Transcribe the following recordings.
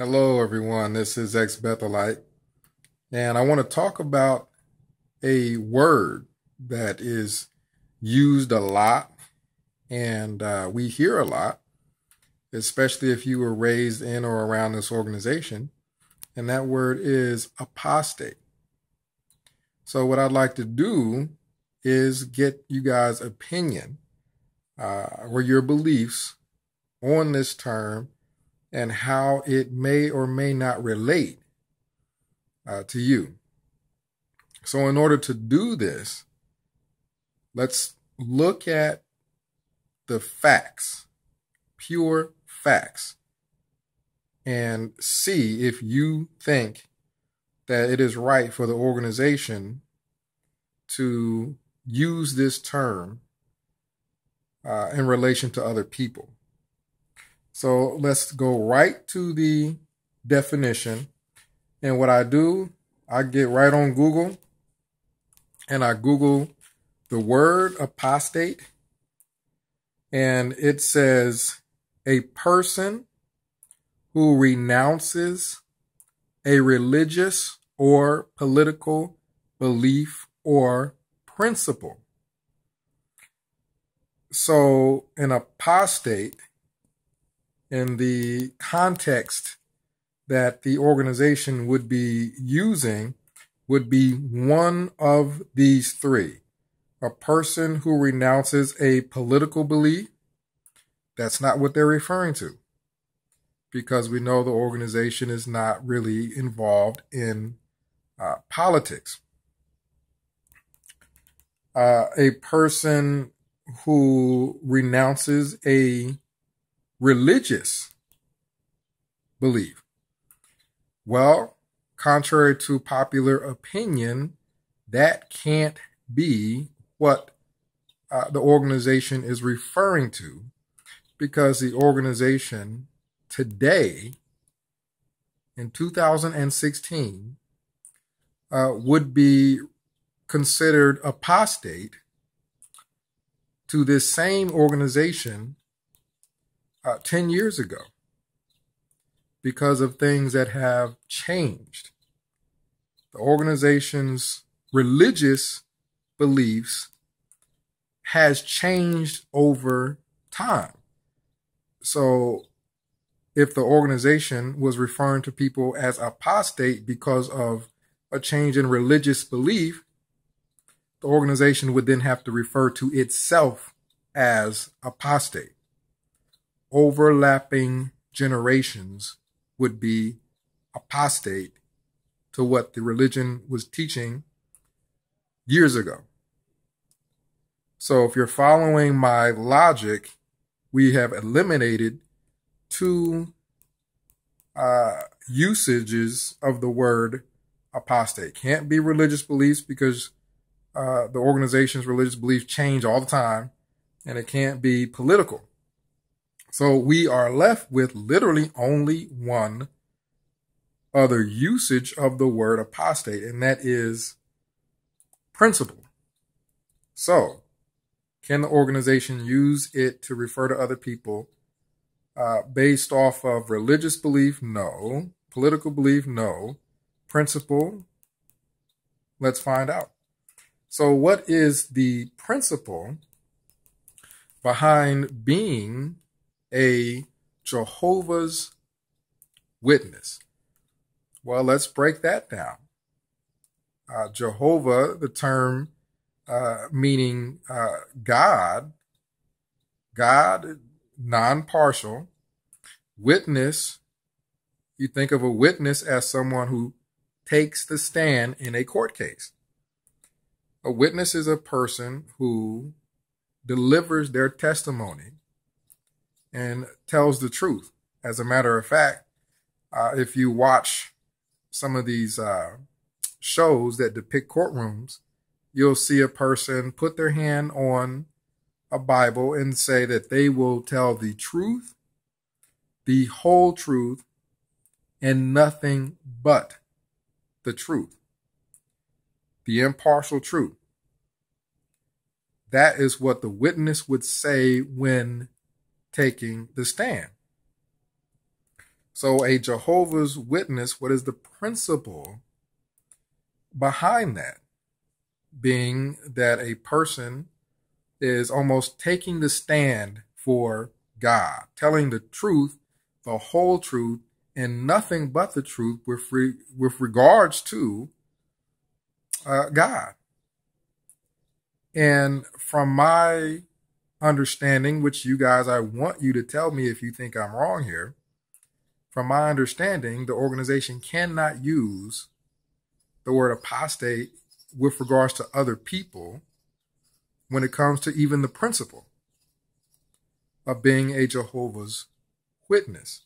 Hello, everyone. This is ex-Bethelite, and I want to talk about a word that is used a lot and we hear a lot, especially if you were raised in or around this organization, and that word is apostate. So what I'd like to do is get you guys' opinion or your beliefs on this term and how it may or may not relate to you. So in order to do this, let's look at the facts, pure facts, and see if you think that it is right for the organization to use this term in relation to other people. So let's go right to the definition. And what I do, I get right on Google and I Google the word apostate. And it says a person who renounces a religious or political belief or principle. So an apostate, in the context that the organization would be using, would be one of these three. A person who renounces a political belief. That's not what they're referring to, because we know the organization is not really involved in politics. A person who renounces a religious belief. Well, contrary to popular opinion, that can't be what the organization is referring to, because the organization today, in 2016, would be considered apostate to this same organization 10 years ago, because of things that have changed. The organization's religious beliefs has changed over time. So if the organization was referring to people as apostate because of a change in religious belief, the organization would then have to refer to itself as apostate. Overlapping generations would be apostate to what the religion was teaching years ago. So if you're following my logic, we have eliminated two usages of the word apostate. Can't be religious beliefs, because the organization's religious beliefs change all the time, and it can't be political. So we are left with literally only one other usage of the word apostate, and that is principle. So can the organization use it to refer to other people based off of religious belief? No. Political belief? No. Principle? Let's find out. So what is the principle behind being a Jehovah's Witness? Well, let's break that down. Jehovah, the term meaning God, non-partial. Witness, you think of a witness as someone who takes the stand in a court case. A witness is a person who delivers their testimony and tells the truth. As a matter of fact, if you watch some of these shows that depict courtrooms, you'll see a person put their hand on a Bible and say that they will tell the truth, the whole truth, and nothing but the truth, the impartial truth. That is what the witness would say when taking the stand. So a Jehovah's Witness, what is the principle behind that? Being that a person is almost taking the stand for God, telling the truth, the whole truth, and nothing but the truth with regards to God. And from my understanding, which you guys, I want you to tell me if you think I'm wrong here. From my understanding, the organization cannot use the word apostate with regards to other people when it comes to even the principle of being a Jehovah's Witness.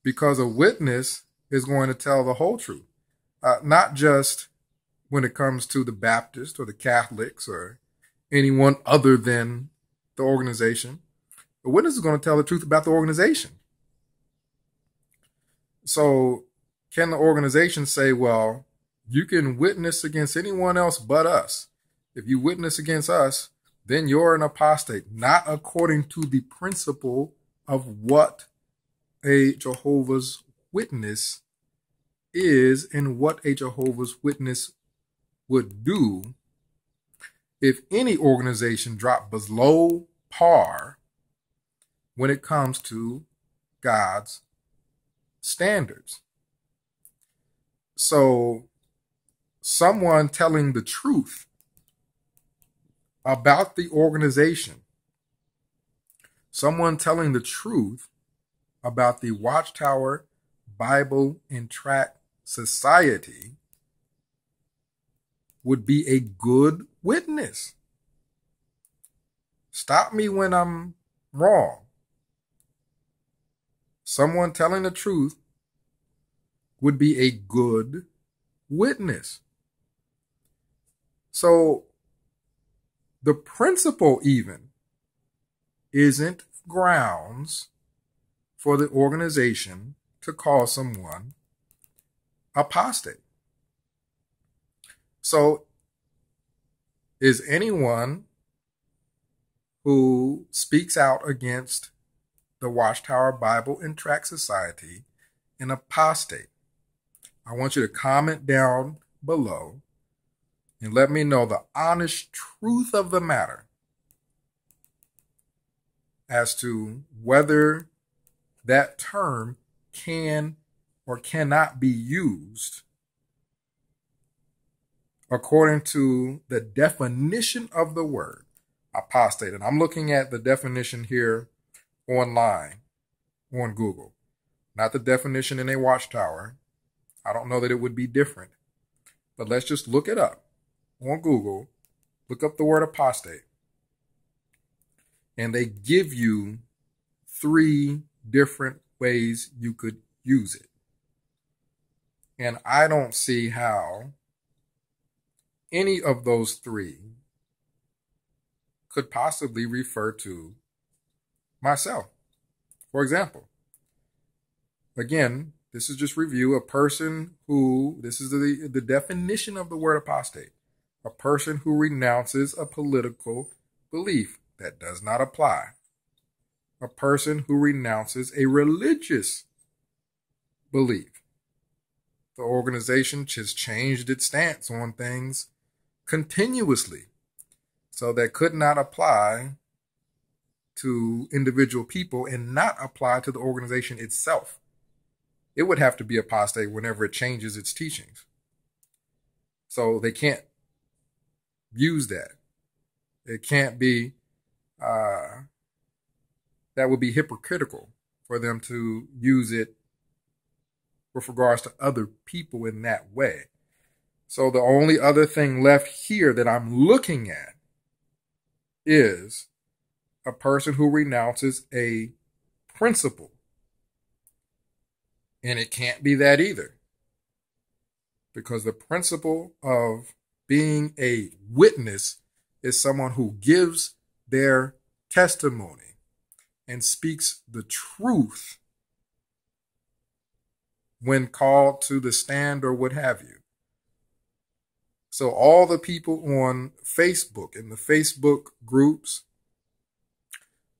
Because a witness is going to tell the whole truth, not just when it comes to the Baptists or the Catholics or anyone other than the organization. The witness is going to tell the truth about the organization. So can the organization say, well, you can witness against anyone else but us? If you witness against us, then you're an apostate, not according to the principle of what a Jehovah's Witness is and what a Jehovah's Witness would do if any organization dropped below par when it comes to God's standards. So someone telling the truth about the organization, someone telling the truth about the Watchtower Bible and Tract Society would be a good witness. Stop me when I'm wrong. Someone telling the truth would be a good witness. So the principle even isn't grounds for the organization to call someone apostate. So is anyone who speaks out against the Watchtower Bible and Tract Society an apostate? I want you to comment down below and let me know the honest truth of the matter as to whether that term can or cannot be used according to the definition of the word apostate. And I'm looking at the definition here online on Google, not the definition in a Watchtower. I don't know that it would be different, but let's just look it up on Google. Look up the word apostate, and they give you 3 different ways you could use it. And I don't see how any of those 3 could possibly refer to myself. For example, again, this is just review. A person who, this is the definition of the word apostate, a person who renounces a political belief. That does not apply. A person who renounces a religious belief. The organization just changed its stance on things continuously. So that could not apply to individual people and not apply to the organization itself. It would have to be apostate whenever it changes its teachings. So they can't use that. It can't be, that would be hypocritical for them to use it with regards to other people in that way. So the only other thing left here that I'm looking at is a person who renounces a principle. And it can't be that either. Because the principle of being a witness is someone who gives their testimony and speaks the truth when called to the stand or what have you. So all the people on Facebook, in the Facebook groups,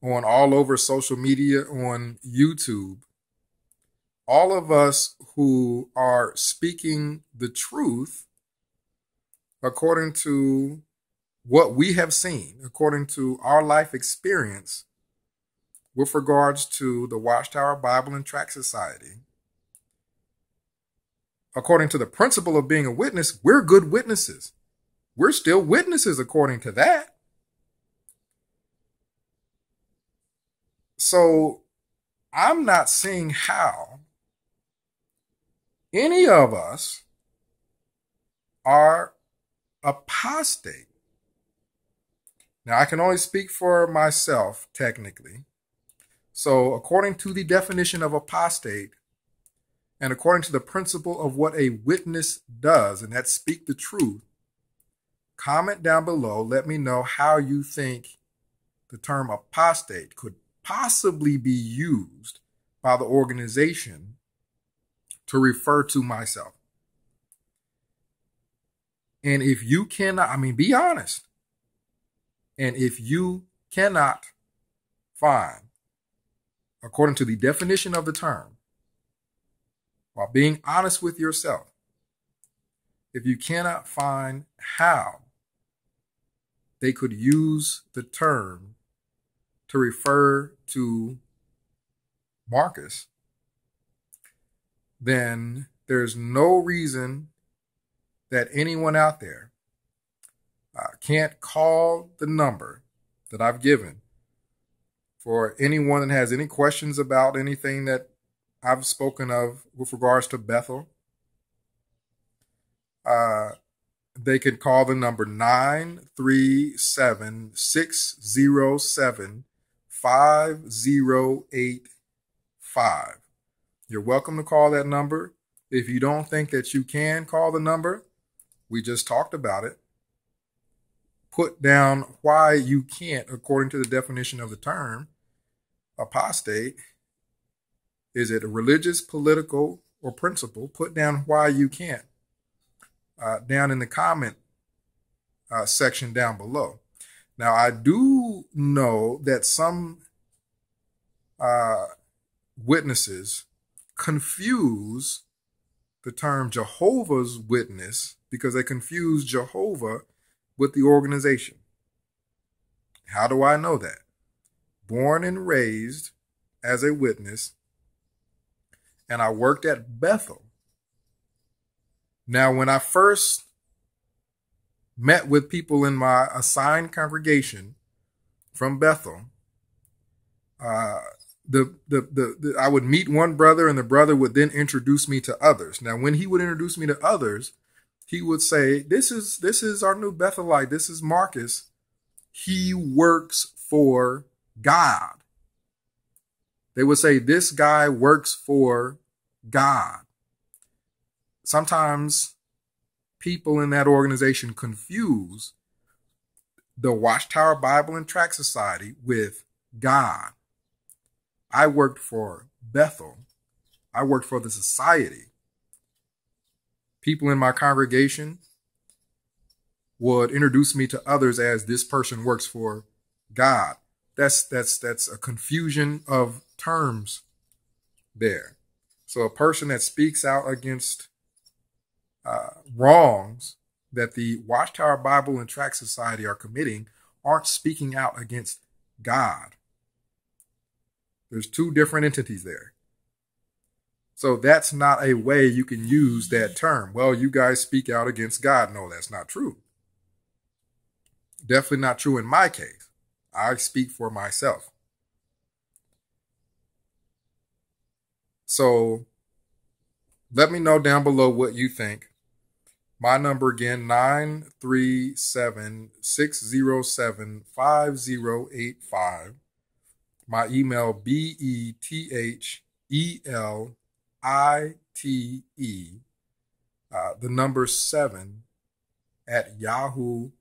on all over social media, on YouTube, all of us who are speaking the truth according to what we have seen, according to our life experience with regards to the Watchtower Bible and Tract Society, according to the principle of being a witness, we're good witnesses. We're still witnesses according to that. So I'm not seeing how any of us are apostate. Now, I can only speak for myself, technically. So according to the definition of apostate, and according to the principle of what a witness does, and that's speak the truth, comment down below. Let me know how you think the term apostate could possibly be used by the organization to refer to myself. And if you cannot, be honest. And if you cannot find, according to the definition of the term, while being honest with yourself, if you cannot find how they could use the term to refer to Marcus, then there's no reason that anyone out there can't call the number that I've given for anyone that has any questions about anything that I've spoken of with regards to Bethel. They could call the number 937-607-5085. You're welcome to call that number. If you don't think that you can call the number, we just talked about it. Put down why you can't, according to the definition of the term apostate. Is it a religious, political, or principle? Put down why you can't down in the comment section down below. Now, I do know that some witnesses confuse the term Jehovah's Witness because they confuse Jehovah with the organization. How do I know that? Born and raised as a witness, and I worked at Bethel. Now, when I first met with people in my assigned congregation from Bethel, I would meet one brother, and the brother would then introduce me to others. Now, when he would introduce me to others, he would say, this is our new Bethelite. This is Marcus. He works for God. They would say, this guy works for God. Sometimes people in that organization confuse the Watchtower Bible and Tract Society with God. I worked for Bethel. I worked for the society. People in my congregation would introduce me to others as this person works for God. That's a confusion of terms there. So a person that speaks out against wrongs that the Watchtower Bible and Tract Society are committing aren't speaking out against God. There's two different entities there. So that's not a way you can use that term. Well, you guys speak out against God. No, that's not true. Definitely not true in my case. I speak for myself. So let me know down below what you think. My number again, 937-607-5085. My email, BETHELITE, the number 7 at yahoo.com.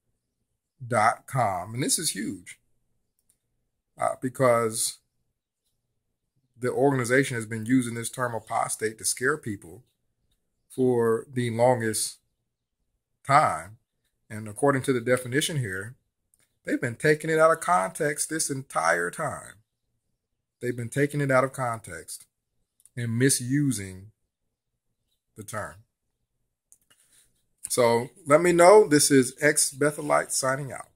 And this is huge because the organization has been using this term apostate to scare people for the longest time. And according to the definition here, they've been taking it out of context this entire time. They've been taking it out of context. and misusing the term. So let me know. This is ex-Bethelite signing out.